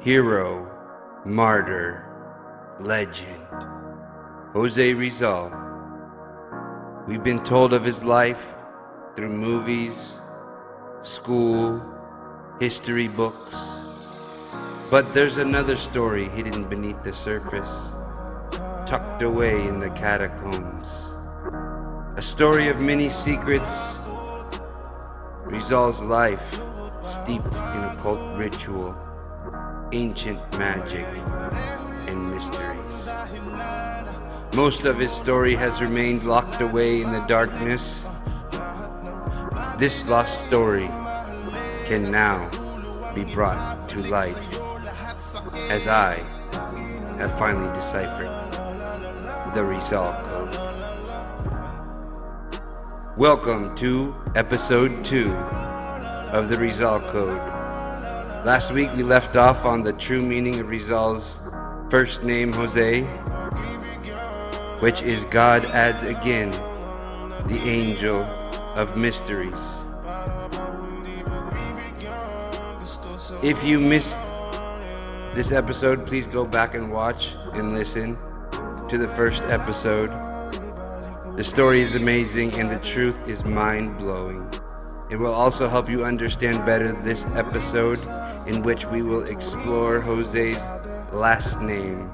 hero, martyr, legend, Jose Rizal. We've been told of his life through movies, school, history books. But there's another story hidden beneath the surface, tucked away in the catacombs. A story of many secrets, Rizal's life steeped in occult ritual, ancient magic, and mysteries. Most of his story has remained locked away in the darkness. This lost story can now be brought to light, as I have finally deciphered the Rizal Code. Welcome to episode 2 of the Rizal Code. Last week we left off on the true meaning of Rizal's first name, Jose, which is God adds again, the angel of mysteries. If you missed this episode, please go back and watch and listen to the first episode. The story is amazing and the truth is mind-blowing. It will also help you understand better this episode, in which we will explore Jose's last name,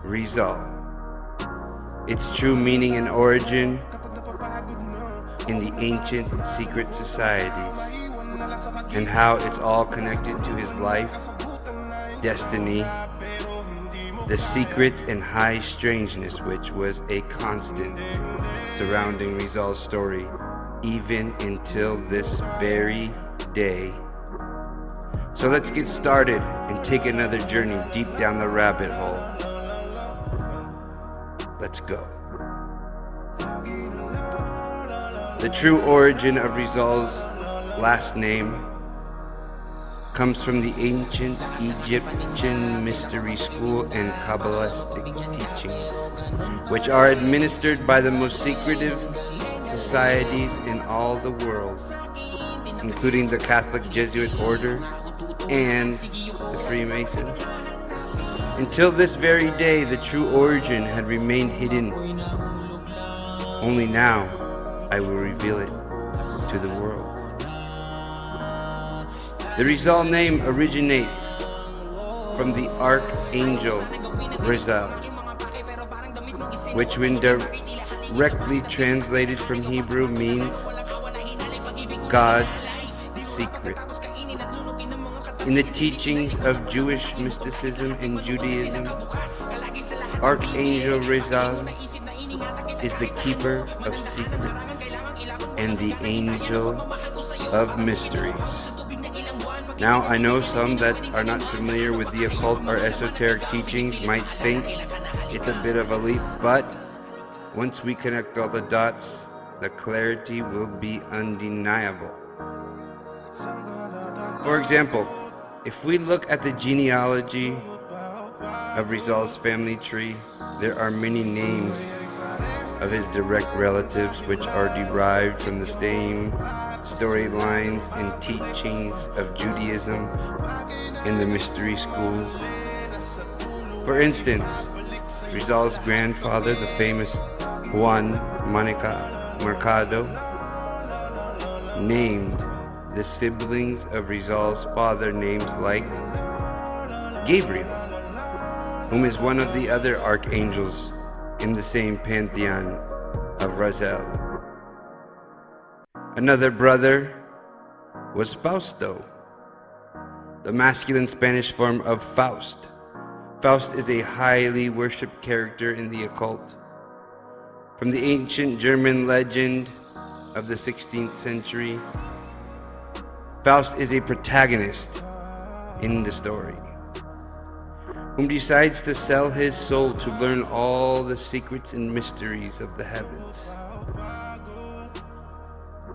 Rizal, its true meaning and origin in the ancient secret societies, and how it's all connected to his life, destiny, the secrets and high strangeness which was a constant surrounding Rizal's story even until this very day. So let's get started and take another journey deep down the rabbit hole. Let's go. The true origin of Rizal's last name comes from the ancient Egyptian mystery school and Kabbalistic teachings, which are administered by the most secretive societies in all the world, including the Catholic Jesuit order and the Freemasons. Until this very day, the true origin had remained hidden. Only now I will reveal it to the world. The Rizal name originates from the Archangel Rizal, which when directly translated from Hebrew means God's secret. In the teachings of Jewish mysticism and Judaism, Archangel Rizal is the keeper of secrets and the angel of mysteries. Now, I know some that are not familiar with the occult or esoteric teachings might think it's a bit of a leap, but once we connect all the dots, the clarity will be undeniable. For example, if we look at the genealogy of Rizal's family tree, there are many names of his direct relatives which are derived from the same storylines and teachings of Judaism in the mystery schools. For instance, Rizal's grandfather, the famous Juan Mercado, named the siblings of Rizal's father names like Gabriel, whom is one of the other archangels in the same pantheon of Rizal. Another brother was Fausto, the masculine Spanish form of Faust. Faust is a highly worshipped character in the occult. From the ancient German legend of the 16th century, Faust is a protagonist in the story, whom decides to sell his soul to learn all the secrets and mysteries of the heavens.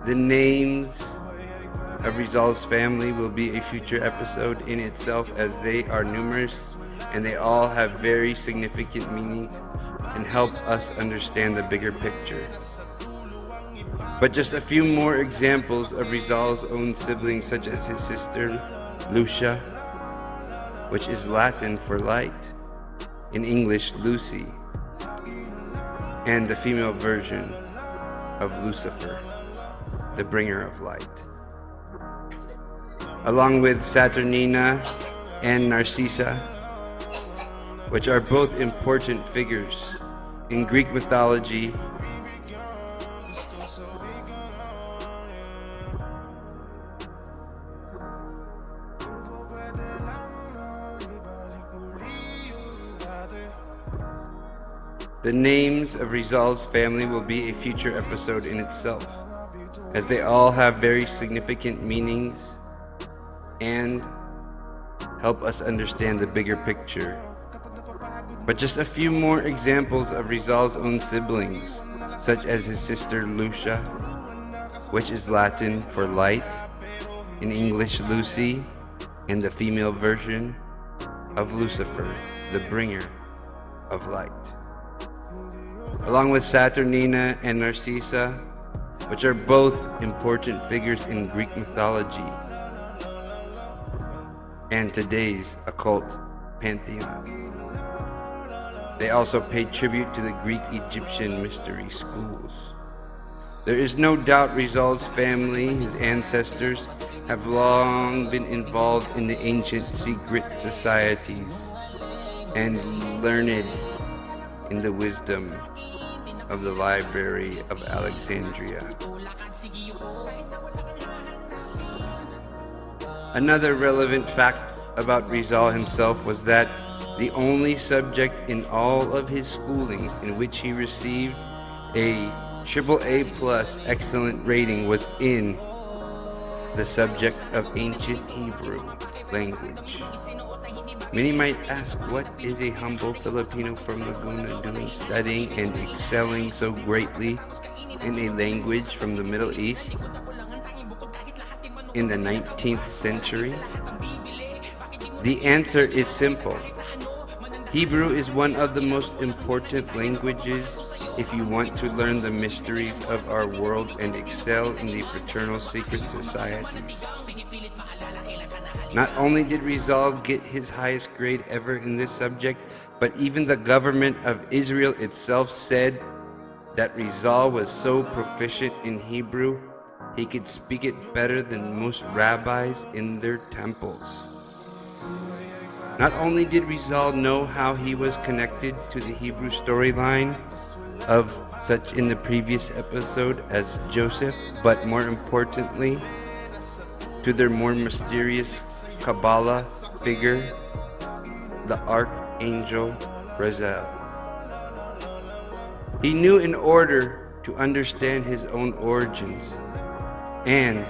The names of Rizal's family will be a future episode in itself, as they are numerous and they all have very significant meanings and help us understand the bigger picture. But just a few more examples of Rizal's own siblings, such as his sister Lucia, which is Latin for light, in English Lucy, and the female version of Lucifer, the bringer of light. Along with Saturnina and Narcissa, which are both important figures in Greek mythology. The names of Rizal's family will be a future episode in itself, as they all have very significant meanings and help us understand the bigger picture. But just a few more examples of Rizal's own siblings, such as his sister Lucia, which is Latin for light, in English Lucy, and the female version of Lucifer, the bringer of light. Along with Saturnina and Narcissa, which are both important figures in Greek mythology and today's occult pantheon. They also pay tribute to the Greek-Egyptian mystery schools. There is no doubt Rizal's family, his ancestors, have long been involved in the ancient secret societies and learned in the wisdom of the Library of Alexandria. Another relevant fact about Rizal himself was that the only subject in all of his schoolings in which he received a AAA+ excellent rating was in the subject of ancient Hebrew language. Many might ask, what is a humble Filipino from Laguna doing studying and excelling so greatly in a language from the Middle East in the 19th century? The answer is simple. Hebrew is one of the most important languages if you want to learn the mysteries of our world and excel in the fraternal secret societies. Not only did Rizal get his highest grade ever in this subject, but even the government of Israel itself said that Rizal was so proficient in Hebrew, he could speak it better than most rabbis in their temples. Not only did Rizal know how he was connected to the Hebrew storyline of such in the previous episode as Joseph, but more importantly, to their more mysterious Kabbalah figure, the Archangel Rizal. He knew in order to understand his own origins and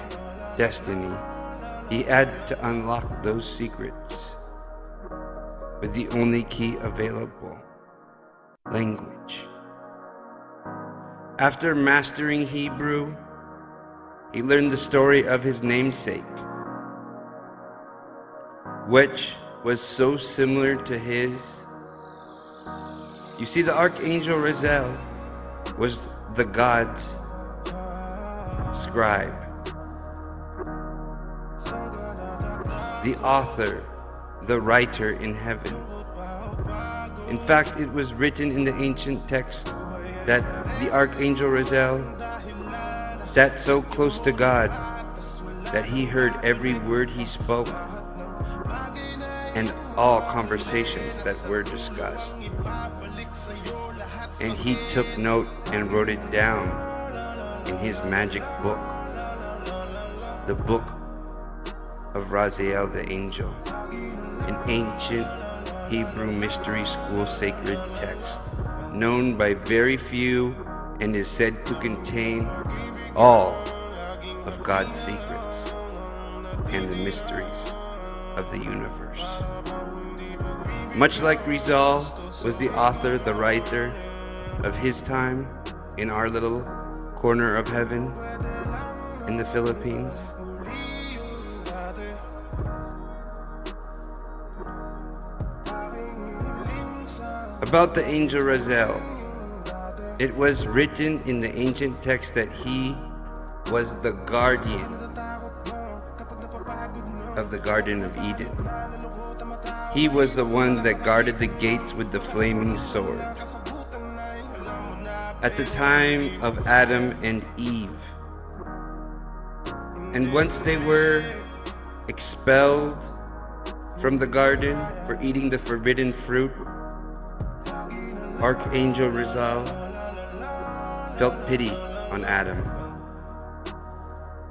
destiny, he had to unlock those secrets with the only key available: language. After mastering Hebrew, he learned the story of his namesake, which was so similar to his. You see, the Archangel Rizal was the God's scribe, the author, the writer in heaven. In fact, it was written in the ancient text that the Archangel Rizal sat so close to God that he heard every word he spoke and all conversations that were discussed. And he took note and wrote it down in his magic book, the Book of Raziel the Angel, an ancient Hebrew mystery school sacred text known by very few and is said to contain all of God's secrets and the mysteries of the universe. Much like Rizal was the author, the writer of his time in our little corner of heaven in the Philippines. About the angel Rizal, it was written in the ancient text that he was the guardian of the Garden of Eden. He was the one that guarded the gates with the flaming sword. At the time of Adam and Eve, and once they were expelled from the garden for eating the forbidden fruit, Archangel Rizal felt pity on Adam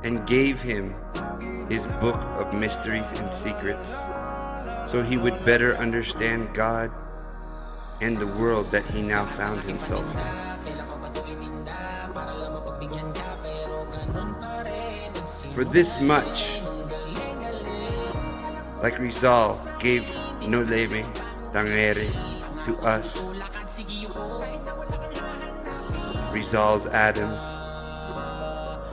and gave him his book of mysteries and secrets so he would better understand God and the world that he now found himself in. For this much, like Rizal gave Noleme Tangere to us, Rizal's Adams,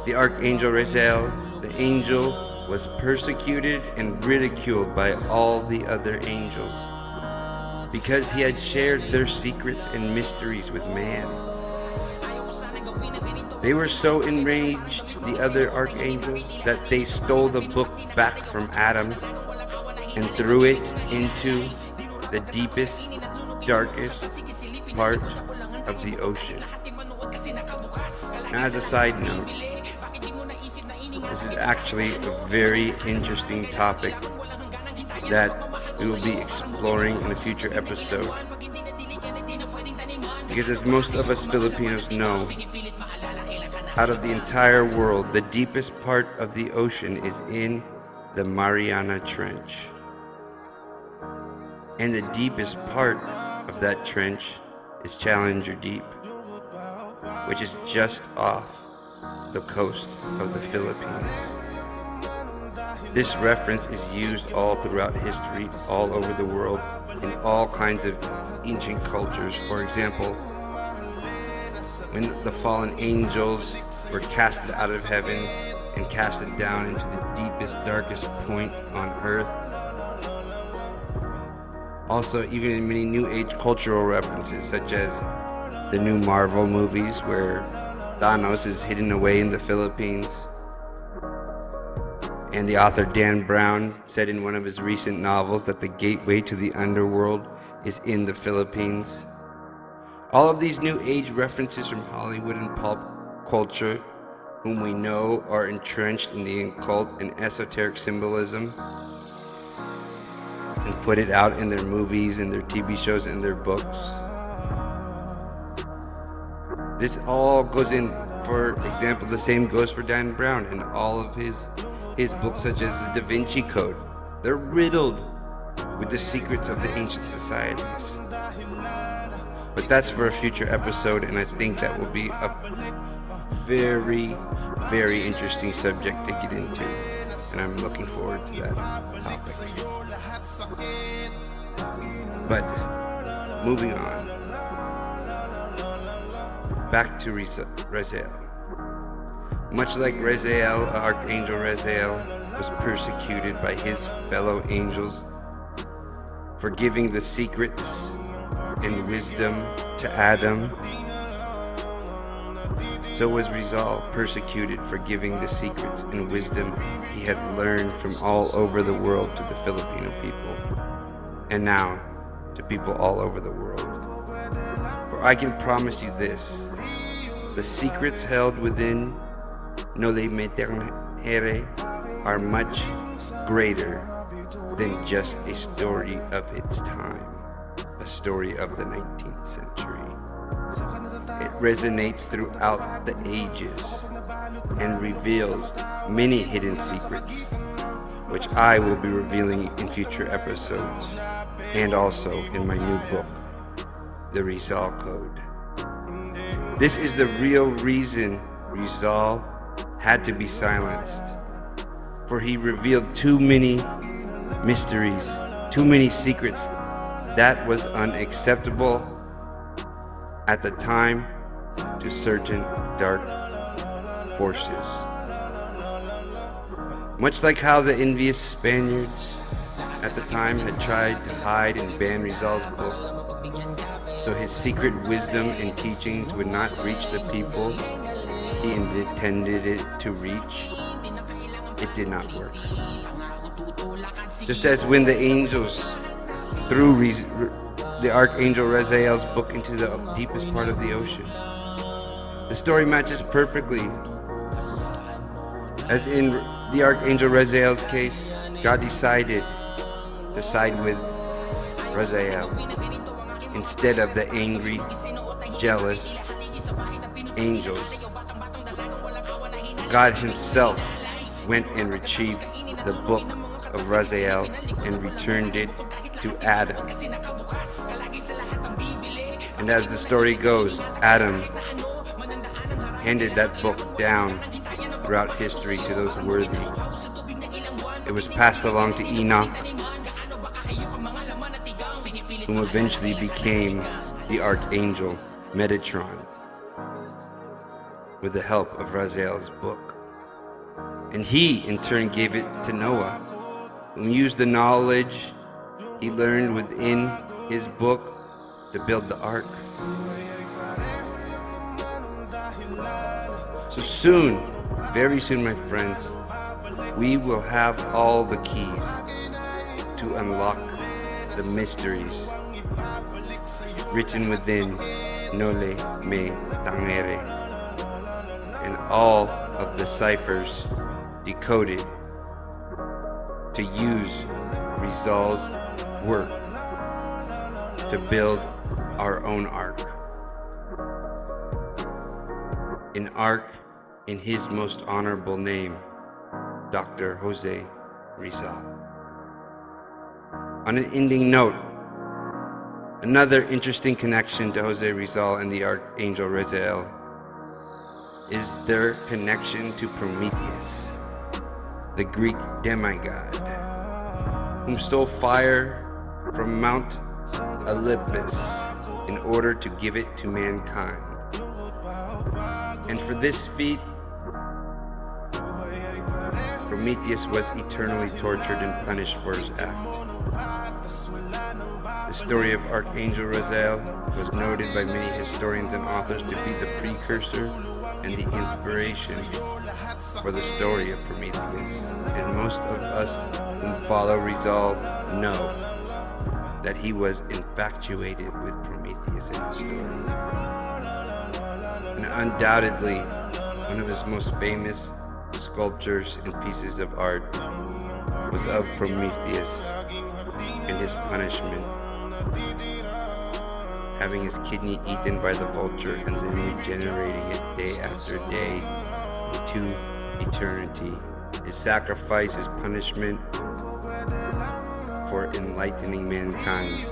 the Archangel Rizal, the angel, was persecuted and ridiculed by all the other angels because he had shared their secrets and mysteries with man. They were so enraged, the other archangels, that they stole the book back from Adam and threw it into the deepest, darkest part of the ocean. Now, as a side note, this is actually a very interesting topic that we will be exploring in a future episode. Because as most of us Filipinos know, out of the entire world, the deepest part of the ocean is in the Mariana Trench. And the deepest part of that trench is Challenger Deep, which is just off the coast of the Philippines. This reference is used all throughout history, all over the world, in all kinds of ancient cultures. For example, when the fallen angels were casted out of heaven and casted down into the deepest, darkest point on earth. Also, even in many New Age cultural references, such as the new Marvel movies where Thanos is hidden away in the Philippines. And the author Dan Brown said in one of his recent novels that the gateway to the underworld is in the Philippines. All of these New Age references from Hollywood and pulp culture, whom we know are entrenched in the occult and esoteric symbolism, and put it out in their movies and their TV shows and their books. This all goes in, for example, the same goes for Dan Brown and all of his books, such as the Da Vinci Code. They're riddled with the secrets of the ancient societies. But that's for a future episode, and I think that will be a very, very interesting subject to get into, and I'm looking forward to that topic. But moving on, back to Rizal. Much like Rizal, Archangel Rizal was persecuted by his fellow angels for giving the secrets and wisdom to Adam. So was Rizal persecuted for giving the secrets and wisdom he had learned from all over the world to the Filipino people, and now to people all over the world. For I can promise you this: the secrets held within Noleme Tangere are much greater than just a story of its time, a story of the 19th century. It resonates throughout the ages and reveals many hidden secrets, which I will be revealing in future episodes, and also in my new book, The Rizal Code. This is the real reason Rizal had to be silenced, for he revealed too many mysteries, too many secrets that was unacceptable at the time to certain dark forces. Much like how the envious Spaniards at the time had tried to hide and ban Rizal's book, so his secret wisdom and teachings would not reach the people he intended it to reach, it did not work. Just as when the angels threw the Archangel Rizal's book into the deepest part of the ocean. The story matches perfectly. As in the Archangel Rizal's case, God decided to side with Rizal instead of the angry, jealous angels. God himself went and retrieved the book of Rizal and returned it to Adam. And as the story goes, Adam handed that book down throughout history to those worthy. It was passed along to Enoch, whom eventually became the Archangel Metatron, with the help of Rizal's book. And he, in turn, gave it to Noah, who used the knowledge he learned within his book to build the ark. So soon, very soon, my friends, we will have all the keys to unlock the mysteries written within Nole Me Tangere, and all of the ciphers decoded to use Rizal's work to build our own ark. An ark in his most honorable name, Dr. Jose Rizal. On an ending note, another interesting connection to Jose Rizal and the Archangel Rizal is their connection to Prometheus, the Greek demigod, whom stole fire from Mount Olympus in order to give it to mankind. And for this feat, Prometheus was eternally tortured and punished for his act. The story of Archangel Rizal was noted by many historians and authors to be the precursor and the inspiration for the story of Prometheus. And most of us who follow Rizal know that he was infatuated with Prometheus in the story. And undoubtedly, one of his most famous sculptures and pieces of art was of Prometheus and his punishment, having his kidney eaten by the vulture and then regenerating it day after day into eternity. His sacrifice, his punishment for enlightening mankind,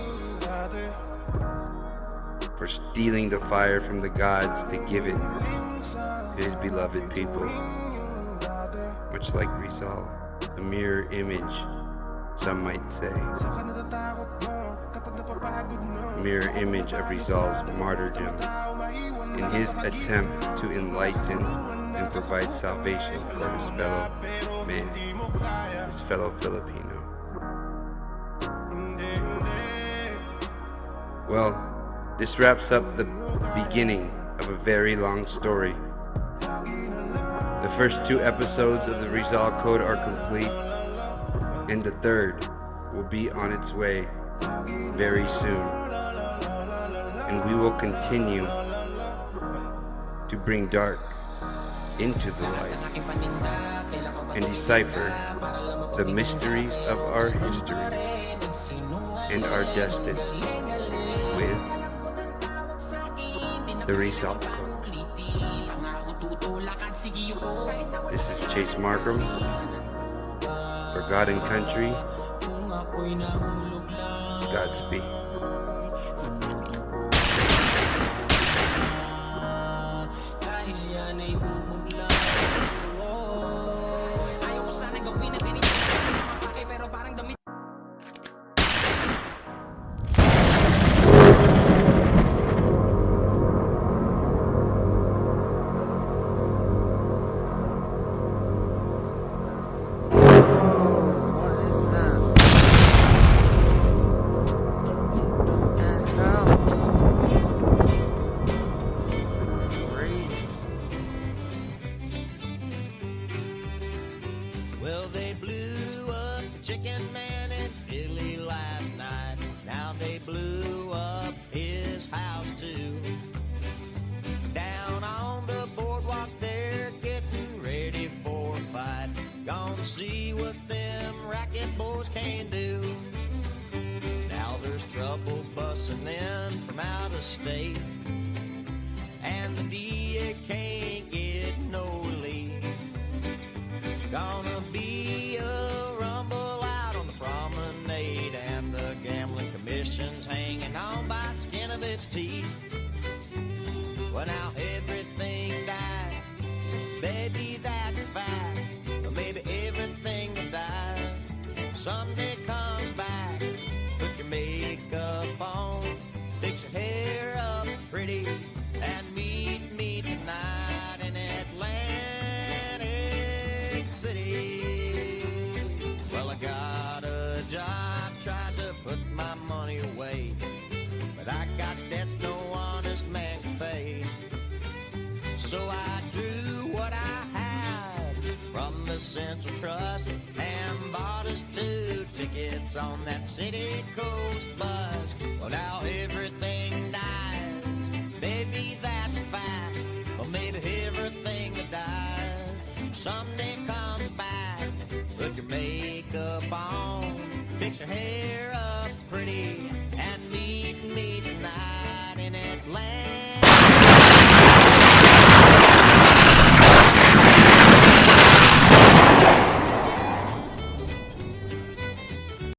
for stealing the fire from the gods to give it to his beloved people. Much like Rizal, a mirror image, some might say. A mirror image of Rizal's martyrdom in his attempt to enlighten and provide salvation for his fellow man, his fellow Filipino. Well, this wraps up the beginning of a very long story. The first 2 episodes of the Rizal Code are complete, and the third will be on its way very soon. And we will continue to bring dark into the light and decipher the mysteries of our history and our destiny with the Rizal Code. This is Chase Markham for God and Country. Godspeed. Well, they blew up it boys can't do. Now there's trouble busting in from out of state, and the DA can't get no relief. Gonna be a rumble out on the promenade, and the gambling commission's hanging on by the skin of its teeth. Well, now everything dies, baby, that's a fact. Well, maybe everything that dies someday comes back. Put your makeup on, fix your hair up pretty, and meet me tonight in Atlantic City. Well, I got a job, tried to put my money away, but I got debts no honest man can pay. So I drew what I had from the Central Trust and bought us 2 tickets on that City Coast bus. Well, now everything dies, baby, that